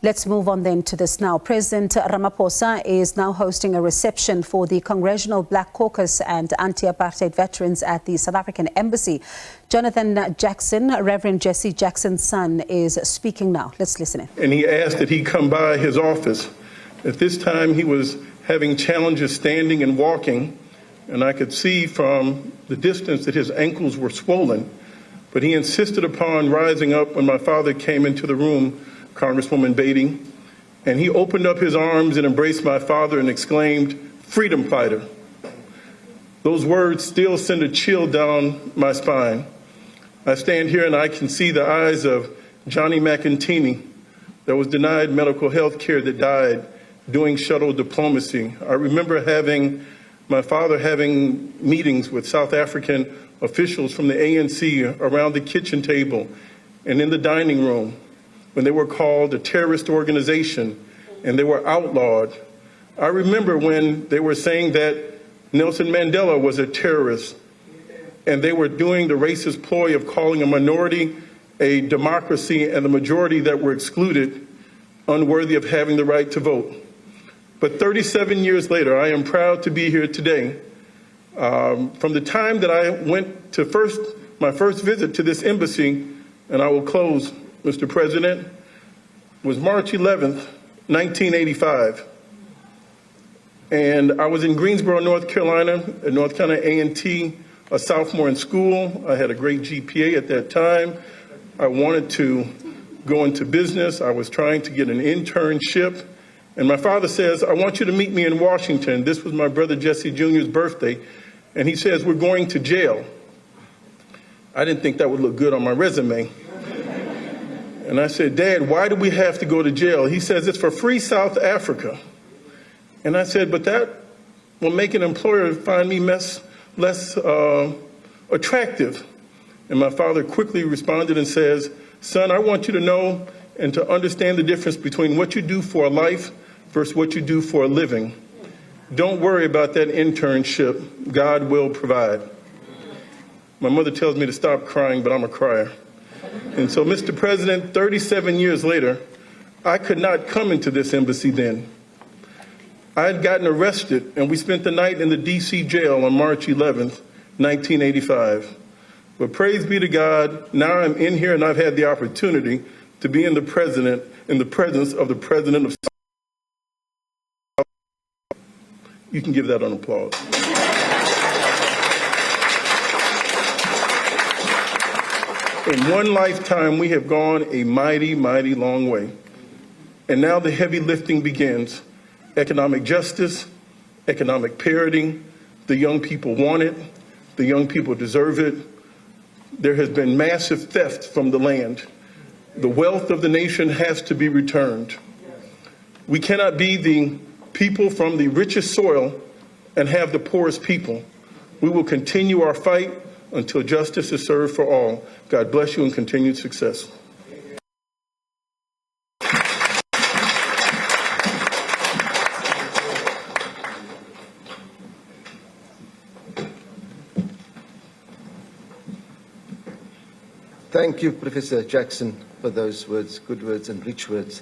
Let's move on then to this now. President Ramaphosa is now hosting a reception for the Congressional Black Caucus and Anti-Apartheid veterans at the South African Embassy. Jonathan Jackson, Rev Jesse Jackson's son, is speaking now. Let's listen in. And he asked that he come by his office. At this time, he was having challenges standing and walking, and I could see from the distance that his ankles were swollen. But he insisted upon rising up when my father came into the room, Congresswoman Beatty, and he opened up his arms and embraced my father and exclaimed, "Freedom fighter." Those words still send a chill down my spine. I stand here and I can see the eyes of Johnny McEntini that was denied medical health care, that died doing shuttle diplomacy. I remember my father having meetings with South African officials from the ANC around the kitchen table and in the dining room, when they were called a terrorist organization and they were outlawed. I remember when they were saying that Nelson Mandela was a terrorist and they were doing the racist ploy of calling a minority a democracy and the majority that were excluded unworthy of having the right to vote. But 37 years later, I am proud to be here today. From the time that I went to my first visit to this embassy, and I will close, Mr. President, was March 11th, 1985. And I was in Greensboro, North Carolina, at North Carolina A&T, a sophomore in school. I had a great GPA at that time. I wanted to go into business. I was trying to get an internship. And my father says, "I want you to meet me in Washington." This was my brother Jesse Jr.'s birthday. And he says, "We're going to jail." I didn't think that would look good on my resume. And I said, "Dad, why do we have to go to jail?" He says, "It's for free South Africa." And I said, "But that will make an employer find me less attractive." And my father quickly responded and says, "Son, I want you to know and to understand the difference between what you do for a life versus what you do for a living. Don't worry about that internship. God will provide." My mother tells me to stop crying, but I'm a crier. And so, Mr. President, 37 years later, I could not come into this embassy then. I had gotten arrested, and we spent the night in the D.C. jail on March 11th, 1985. But praise be to God, now I'm in here and I've had the opportunity to be in the presence of the President of South Africa. You can give that an applause. In one lifetime, we have gone a mighty, mighty long way. And now the heavy lifting begins. Economic justice, economic parity. The young people want it. The young people deserve it. There has been massive theft from the land. The wealth of the nation has to be returned. We cannot be the people from the richest soil and have the poorest people. We will continue our fight until justice is served for all. God bless you and continued success. Thank you, Professor Jackson, for those words, good words and rich words.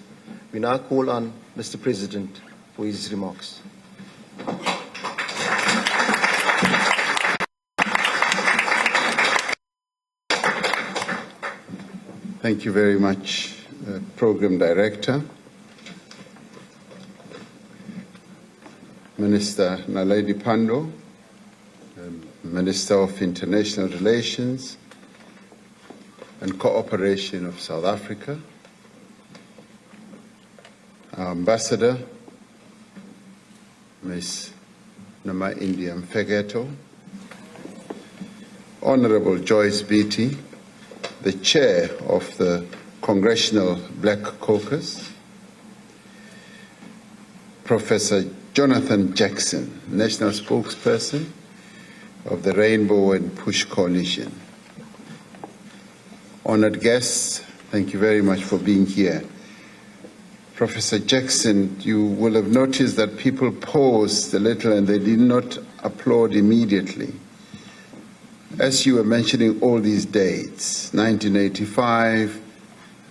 We now call on Mr. President for his remarks. Thank you very much, Program Director. Minister Naledi Pandor, Minister of International Relations and Cooperation of South Africa, our Ambassador, Ms. Nama India Mfegeto, Honorable Joyce Beatty, the Chair of the Congressional Black Caucus, Professor Jonathan Jackson, National Spokesperson of the Rainbow and Push Coalition. Honored guests, thank you very much for being here. Professor Jackson, you will have noticed that people paused a little and they did not applaud immediately. As you were mentioning all these dates, 1985,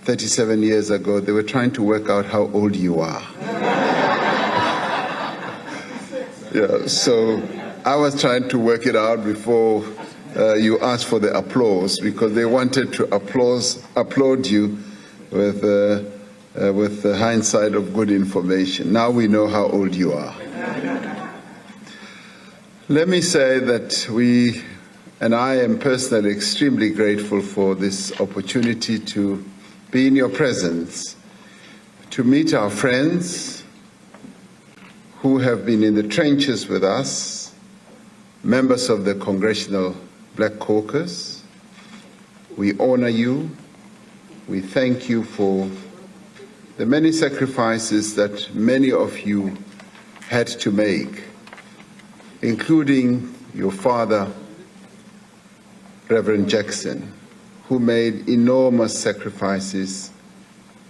37 years ago, they were trying to work out how old you are. Yeah, so I was trying to work it out before you asked for the applause, because they wanted to applaud you with the hindsight of good information. Now we know how old you are. Let me say that we, and I am personally extremely grateful for this opportunity to be in your presence, to meet our friends who have been in the trenches with us, members of the Congressional Black Caucus. We honor you. We thank you for the many sacrifices that many of you had to make, including your father, Rev Jackson, who made enormous sacrifices,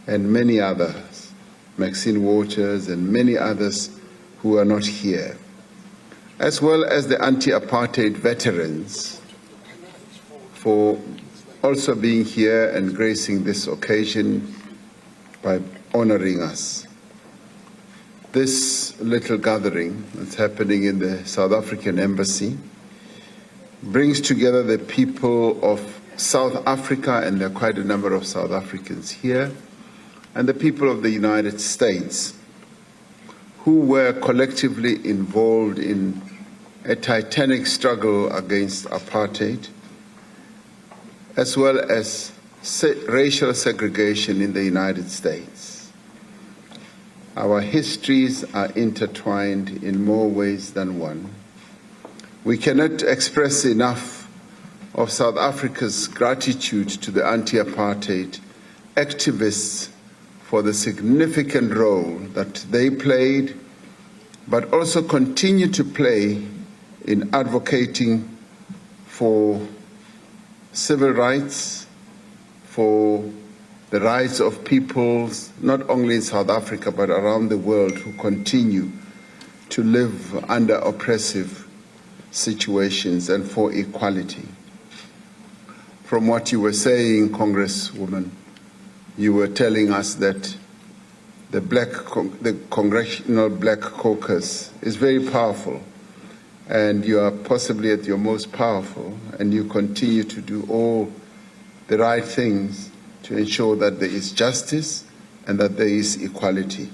and many others, Maxine Waters and many others who are not here, as well as the anti-apartheid veterans for also being here and gracing this occasion by honoring us. This little gathering that's happening in the South African Embassy brings together the people of South Africa, and there are quite a number of South Africans here, and the people of the United States, who were collectively involved in a titanic struggle against apartheid, as well as racial segregation in the United States. Our histories are intertwined in more ways than one. We cannot express enough of South Africa's gratitude to the anti-apartheid activists for the significant role that they played, but also continue to play in advocating for civil rights, for the rights of peoples, not only in South Africa, but around the world, who continue to live under oppressive situations, and for equality. From what you were saying, Congresswoman, you were telling us that the Congressional Black Caucus is very powerful, and you are possibly at your most powerful, and you continue to do all the right things to ensure that there is justice and that there is equality.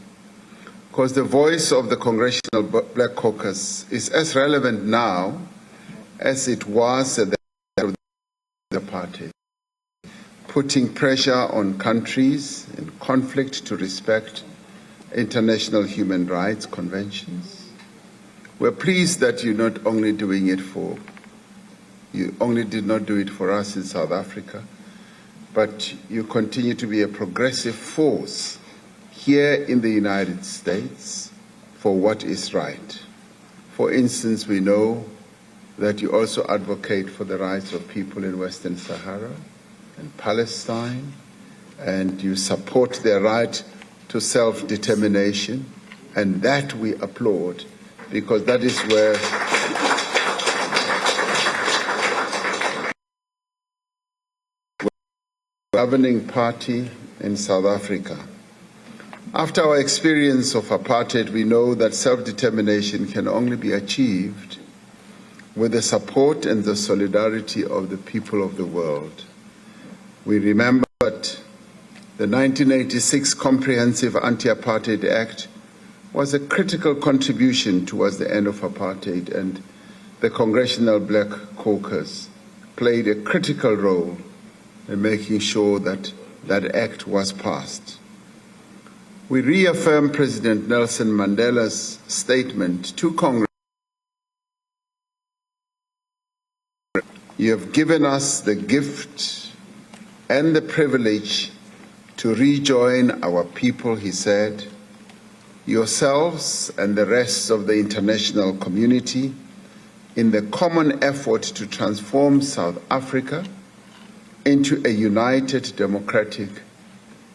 Because the voice of the Congressional Black Caucus is as relevant now as it was at the time of the party, putting pressure on countries in conflict to respect international human rights conventions. We're pleased that you're not only doing it you only did not do it for us in South Africa, but you continue to be a progressive force here in the United States for what is right. For instance, we know that you also advocate for the rights of people in Western Sahara and Palestine, and you support their right to self-determination, and that we applaud, because that is where the governing party in South Africa. After our experience of apartheid, we know that self-determination can only be achieved with the support and the solidarity of the people of the world. We remember that the 1986 Comprehensive Anti-Apartheid Act was a critical contribution towards the end of apartheid, and the Congressional Black Caucus played a critical role in making sure that that act was passed. We reaffirm President Nelson Mandela's statement to Congress. You have given us the gift and the privilege to rejoin our people, he said, yourselves and the rest of the international community in the common effort to transform South Africa into a united, democratic,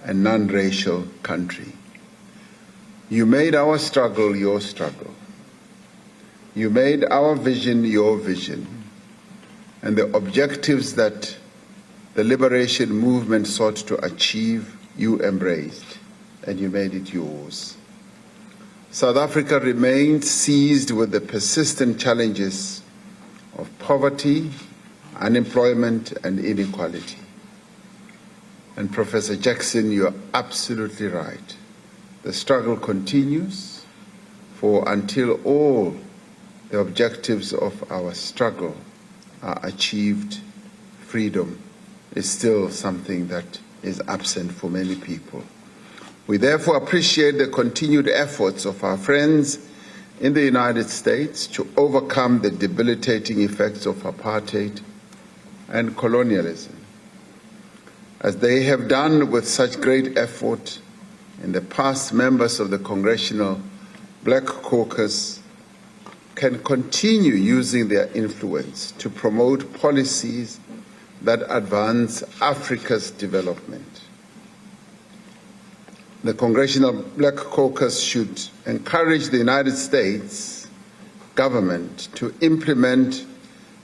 and non-racial country. You made our struggle your struggle. You made our vision your vision. And the objectives that the liberation movement sought to achieve you embraced and you made it yours. South Africa remains seized with the persistent challenges of poverty, unemployment, and inequality. And Professor Jackson, you're absolutely right. The struggle continues, for until all the objectives of our struggle are achieved, freedom is still something that is absent for many people. We therefore appreciate the continued efforts of our friends in the United States to overcome the debilitating effects of apartheid and colonialism, as they have done with such great effort in the past. Members of the Congressional Black Caucus can continue using their influence to promote policies that advance Africa's development. The Congressional Black Caucus should encourage the United States government to implement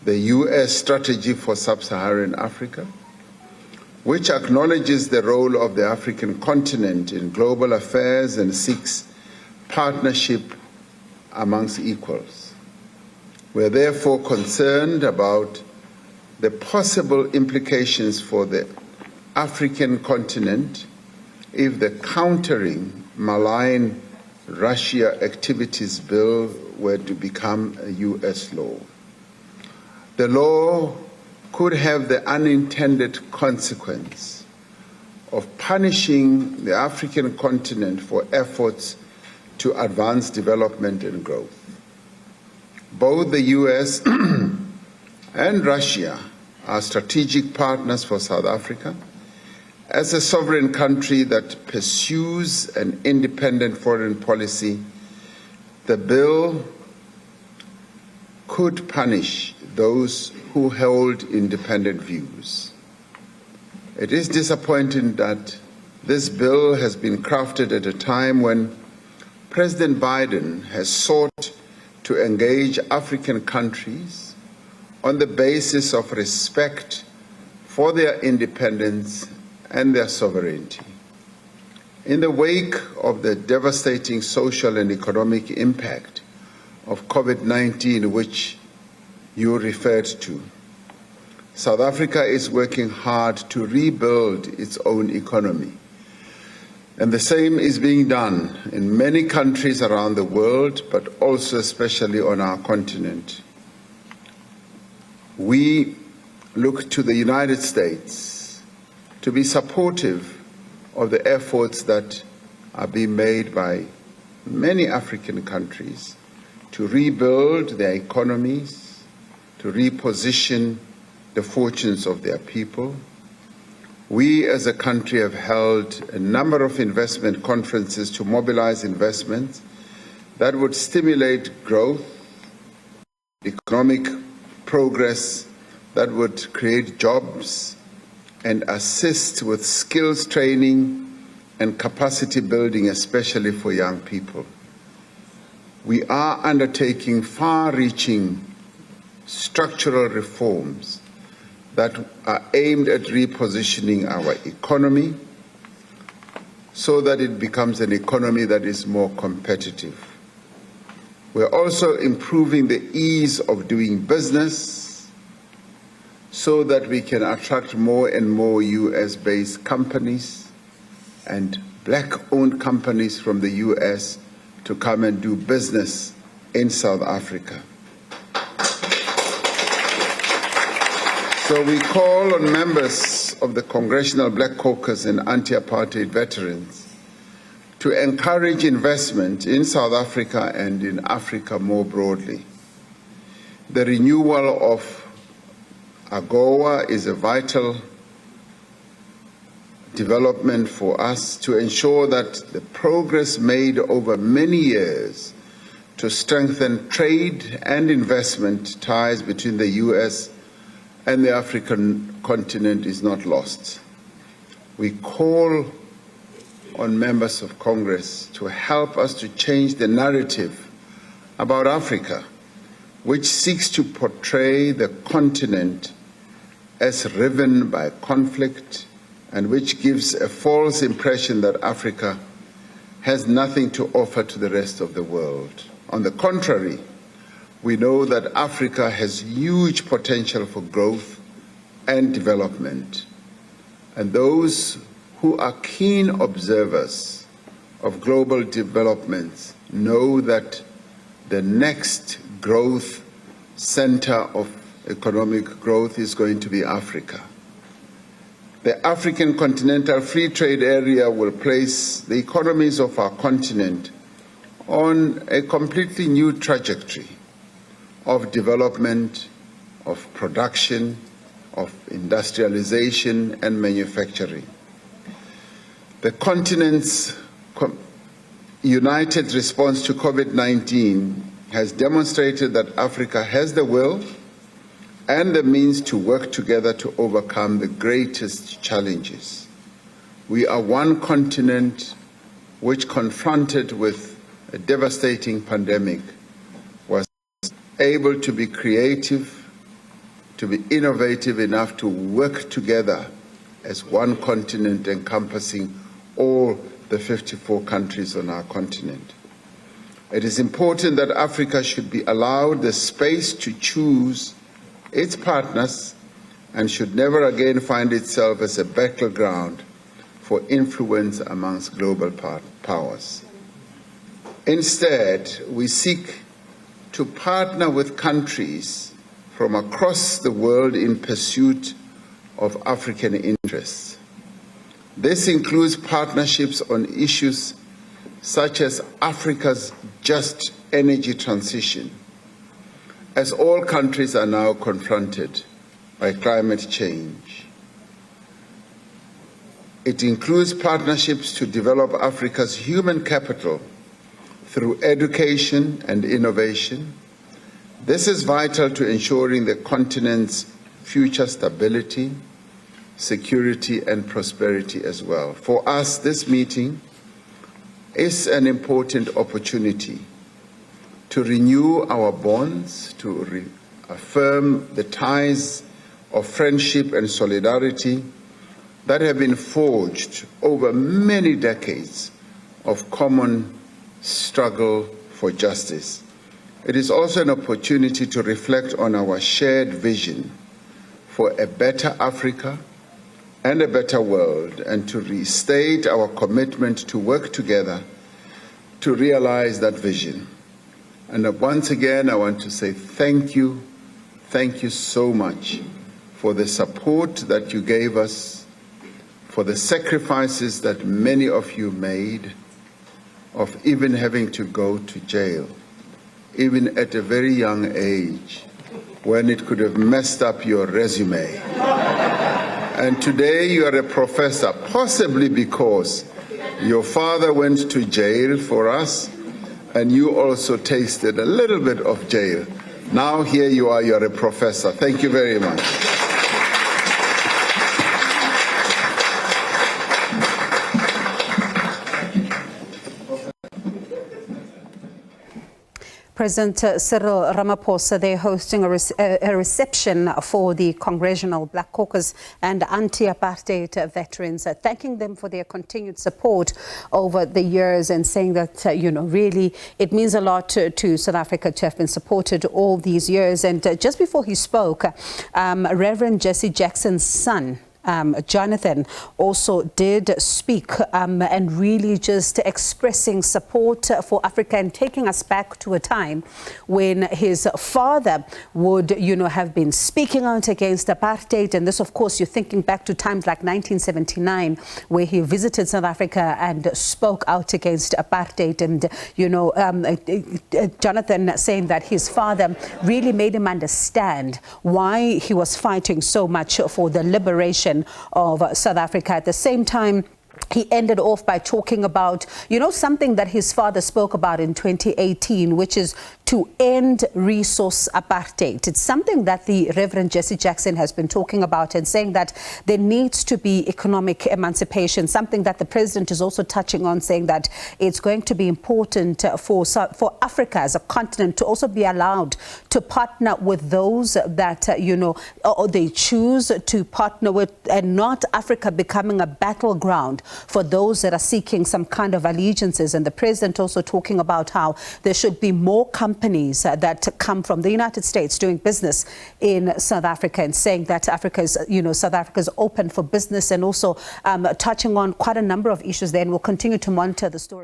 the US Strategy for Sub-Saharan Africa, which acknowledges the role of the African continent in global affairs and seeks partnership amongst equals. We are therefore concerned about the possible implications for the African continent if the Countering Malign Russia Activities Bill were to become a US law. The law could have the unintended consequence of punishing the African continent for efforts to advance development and growth. Both the US and Russia are strategic partners for South Africa. As a sovereign country that pursues an independent foreign policy, the bill could punish those who hold independent views. It is disappointing that this bill has been crafted at a time when President Biden has sought to engage African countries on the basis of respect for their independence and their sovereignty. In the wake of the devastating social and economic impact of COVID-19, which you referred to, South Africa is working hard to rebuild its own economy. And the same is being done in many countries around the world, but also especially on our continent. We look to the United States to be supportive of the efforts that are being made by many African countries to rebuild their economies, to reposition the fortunes of their people. We as a country have held a number of investment conferences to mobilize investments that would stimulate growth, economic progress, that would create jobs and assist with skills training and capacity building, especially for young people. We are undertaking far-reaching structural reforms that are aimed at repositioning our economy so that it becomes an economy that is more competitive. We're also improving the ease of doing business so that we can attract more and more US-based companies and black-owned companies from the US to come and do business in South Africa. So we call on members of the Congressional Black Caucus and Anti-Apartheid veterans to encourage investment in South Africa and in Africa more broadly. The renewal of AGOA is a vital development for us to ensure that the progress made over many years to strengthen trade and investment ties between the US and the African continent is not lost. We call on members of Congress to help us to change the narrative about Africa, which seeks to portray the continent as riven by conflict and which gives a false impression that Africa has nothing to offer to the rest of the world. On the contrary, we know that Africa has huge potential for growth and development. And those who are keen observers of global developments know that the next growth center of economic growth is going to be Africa. The African Continental Free Trade Area will place the economies of our continent on a completely new trajectory of development, of production, of industrialization and manufacturing. The continent's united response to COVID-19 has demonstrated that Africa has the will and the means to work together to overcome the greatest challenges. We are one continent which, confronted with a devastating pandemic, was able to be creative, to be innovative enough to work together as one continent encompassing all the 54 countries on our continent. It is important that Africa should be allowed the space to choose its partners and should never again find itself as a battleground for influence amongst global powers. Instead, we seek to partner with countries from across the world in pursuit of African interests. This includes partnerships on issues such as Africa's just energy transition, as all countries are now confronted by climate change. It includes partnerships to develop Africa's human capital through education and innovation. This is vital to ensuring the continent's future stability, security, and prosperity as well. For us, this meeting is an important opportunity to renew our bonds, to reaffirm the ties of friendship and solidarity that have been forged over many decades of common struggle for justice. It is also an opportunity to reflect on our shared vision for a better Africa and a better world, and to restate our commitment to work together to realize that vision. And once again, I want to say thank you so much for the support that you gave us, for the sacrifices that many of you made, of even having to go to jail, even at a very young age, when it could have messed up your resume. And today you are a professor, possibly because your father went to jail for us, and you also tasted a little bit of jail. Now here you are, you're a professor. Thank you very much. President Cyril Ramaphosa, they're hosting a reception for the Congressional Black Caucus and Anti-Apartheid veterans, thanking them for their continued support over the years and saying that, really it means a lot to South Africa to have been supported all these years. And just before he spoke, Rev Jesse Jackson's son, Jonathan, also did speak and really just expressing support for Africa and taking us back to a time when his father would, have been speaking out against apartheid. And this, of course, you're thinking back to times like 1979, where he visited South Africa and spoke out against apartheid. And, Jonathan saying that his father really made him understand why he was fighting so much for the liberation of South Africa. At the same time, he ended off by talking about, something that his father spoke about in 2018, which is to end resource apartheid. It's something that the Reverend Jesse Jackson has been talking about and saying that there needs to be economic emancipation, something that the president is also touching on, saying that it's going to be important for Africa as a continent to also be allowed to partner with those that, or they choose to partner with, and not Africa becoming a battleground for those that are seeking some kind of allegiances. And the president also talking about how there should be more companies that come from the United States doing business in South Africa, and saying that South Africa is open for business, and also touching on quite a number of issues there. And we'll continue to monitor the story.